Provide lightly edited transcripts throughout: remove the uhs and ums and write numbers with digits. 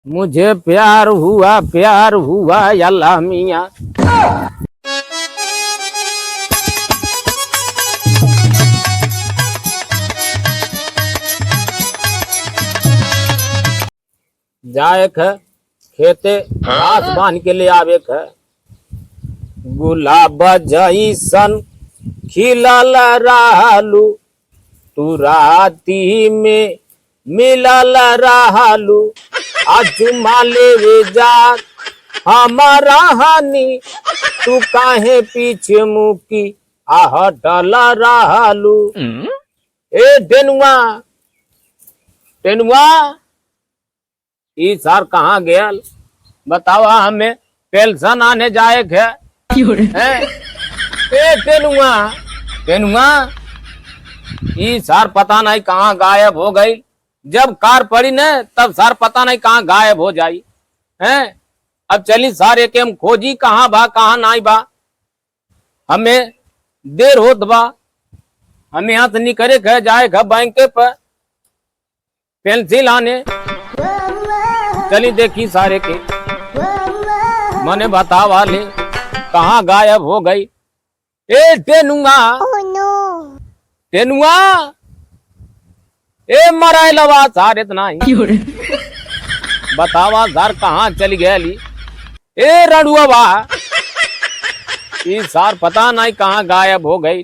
मुझे प्यार हुआ अल्लाह मियाँ। जाए ख खेते घास बांध के ले आवे ख, गुलाब जैसन खिलल रहलू, तू राती में मिलल रहलू, चुमा लेवे जा हमारा हानि, तू काहे पीछे मुकी हटल रहलू। ए टेनुआ टेनुआ ई सर कहाँ गयल बतावा, हमें पेंशन आने जाए है। ए टेनुआ टेनुआ ई सर पता नहीं कहाँ गायब हो गई, जब कार पड़ी न तब सर पता नहीं कहाँ गायब हो जाई हैं। अब चली सारे के हम खोजी कहाँ बा कहाँ नहीं बा, हमें देर होत बा, हमें यहाँ से निकले गए जाए घर बैंक पर पेंसिल आने। चली देखी सारे के मने बतावा ले कहाँ गायब हो गई। ए टेनुआ टेनुआ ए मराए लवा सारे इतना ही बतावा सर कहाँ चली गई। ए रड़ुआ बा सार पता नहीं कहाँ गायब हो गई।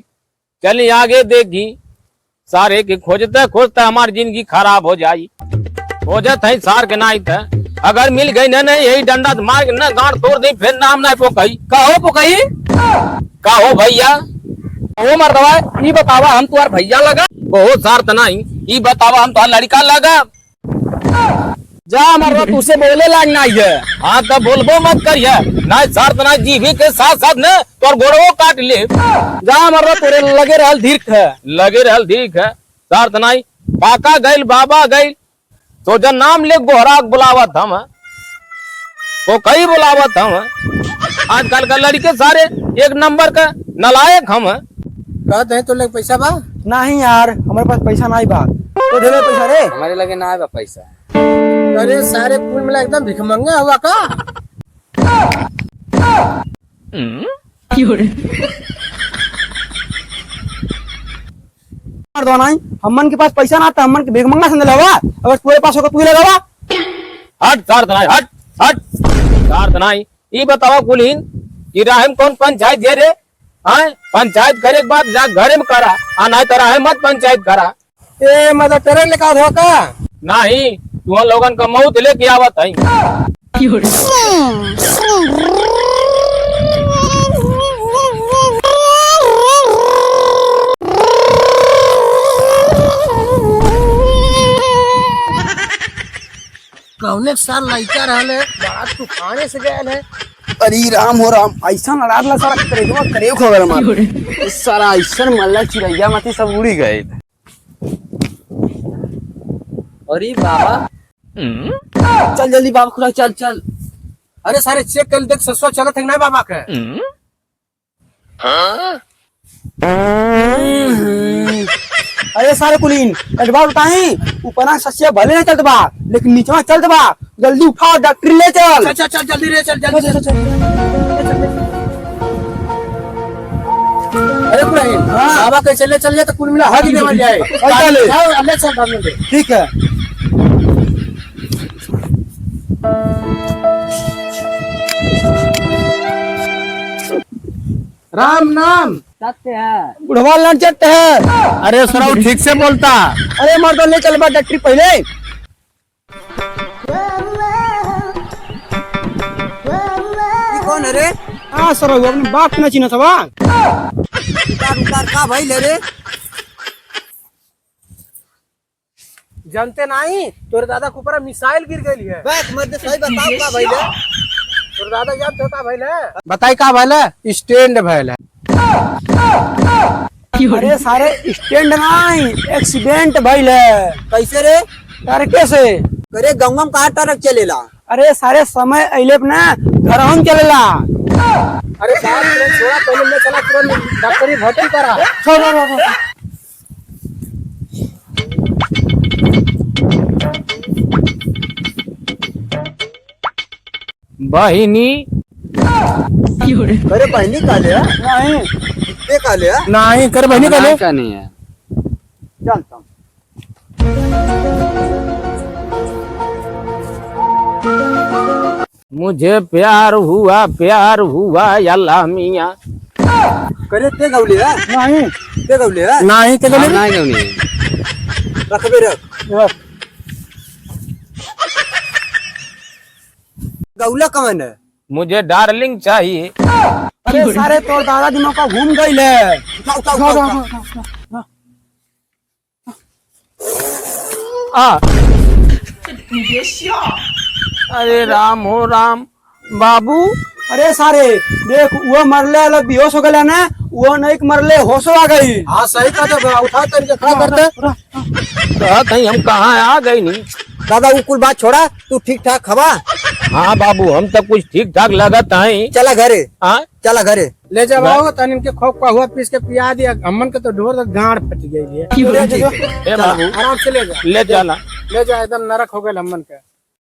चली आगे देखी सारे के खोजते खोजते हमारी जिंदगी खराब हो जाई। खोजत है सार के नहीं था, अगर मिल गई न यही डंडा मार के न गांड तोड़ दी, फिर नाम नहीं पोकई। कहो भैया ओ मर्दवा ई बतावा हम तुम्हार भैया लगा? बहुत सार नहीं, ई बतावा हम तो लड़का लगा। जा मर्दवा तुझसे बोले लाग नहीं है। हाँ तो बोलबो मत करिए, नहीं सार तना जीवी के साथ साथ न तोर गोड़वो काट ले। जा मर्दवा तोरे लगे रहल धीरख है, लगे रहल ठीक है। सार तना काका गइल बाबा गइल तो जब नाम ले गोहराक बुलावत हम, तो कई बुलावत हम। आजकल का लड़के सारे एक नंबर का नलायक हम। कहते हैं तो लगे पैसा बा? नहीं यार हमारे पास पैसा नहीं बा। तो दे पैसा रे। हमारे लगे ना बा पैसा। अरे सारे कुल मिला एकदम भिखमंगा हुआ का। नहीं हमन के पास पैसा ना था, हमन के भिखमंगा समझ लगा। अगर तुम्हारे पास होगा तू ही लगावा। हट सार तनाई हट हट सार तनाई ई बतावा कुलीन कि राहम कौन पंचायत दे रे? हाँ पंचायत करे के बाद जा घरे में करा, नहीं तो राहम मत पंचायत करा। ए मतलब ट्रेन लेका हो का? नहीं तुम लोगन का मौत लेके आवत है। कौने साल लड़का रहले बड़ा तूफाने से गए है। अरे राम हो राम, ऐसा लड़ाला सारा करे खबर हमार सारा ऐसा मल्ला चिड़ैया माथी सब उड़ी गए। अरे बाबा चल जल्दी बाबा खुला चल चल। अरे सारे चेक कर देख ससुर चलत है ना बाबा के। अरे सारे कुलीन एडवा बताई ऊपर सस्या भले नहीं चलत बा, लेकिन नीचवा चलत बा। जल्दी उठाओ डॉक्टर ले चल। चल चल जल्दी रे चल जल्दी चल। अरे कुलीन बाबा के चले चल जाए तो कुल मिला हग दे जाए। अल्लाह चल भागने दे। ठीक है। राम नाम बुढ़वा लड़चट है। अरे सुनाओ ठीक से बोलता। अरे मर्द ले चल बा डॉक्टर पहले। कौन है रे? हाँ सर अपने बाप न चिन्ह था। उतार का भाई ले रे? जानते नहीं तोरे दादा के ऊपर मिसाइल गिर गई है। बैठ मत सही बताओ का भाई ले? तोरे दादा जानते हो का भाई ले? बताई का भाई ले? स्टैंड भाई ले। अरे सारे स्टैंड नहीं एक्सीडेंट भइल है। कैसे रे? अरे कैसे? अरे गंगम कहाँ ट्रक चलेला? अरे सारे समय अइले पे ना घर हम चलेला। अरे बाप रे छोड़ा पहले ले चला तुरंत डॉक्टरी भर्ती करा। बहिनी अरे बहनी काले नहीं ये काले नहीं कर बहनी का ले का नहीं है। चलता हूँ। मुझे प्यार हुआ अल्लाह मियाँ। करे ते गौली है नहीं ते गौली है नहीं के हाँ, ले नहीं क्यों नहीं है। रख बे रख गौला कौन है मुझे डार्लिंग चाहिए। अरे सारे तोर दादा दिमाग का घूम गई ले आ अरे राम हो राम बाबू। अरे सारे देख वो मरले वाला बेहोश हो गया ना वो नहीं मरले होश आ गई हाँ सही का तो उठा करके खड़ा करते कहत हई हम कहाँ आ गई नहीं। दादा वो कुल बात छोड़ा तू ठीक ठाक खबा हाँ बाबू हम तो कुछ ठीक ठाक लगत है। चला घरे हाँ चला घरे ले जब आओ तन इनके खोप का हुआ पीस के पिया दिया अम्मन के तो ढोर तक गांड फट गई है। ए बाबू आराम से ले जा ले जाना। ले जा एकदम नरक हो गए अम्मन के।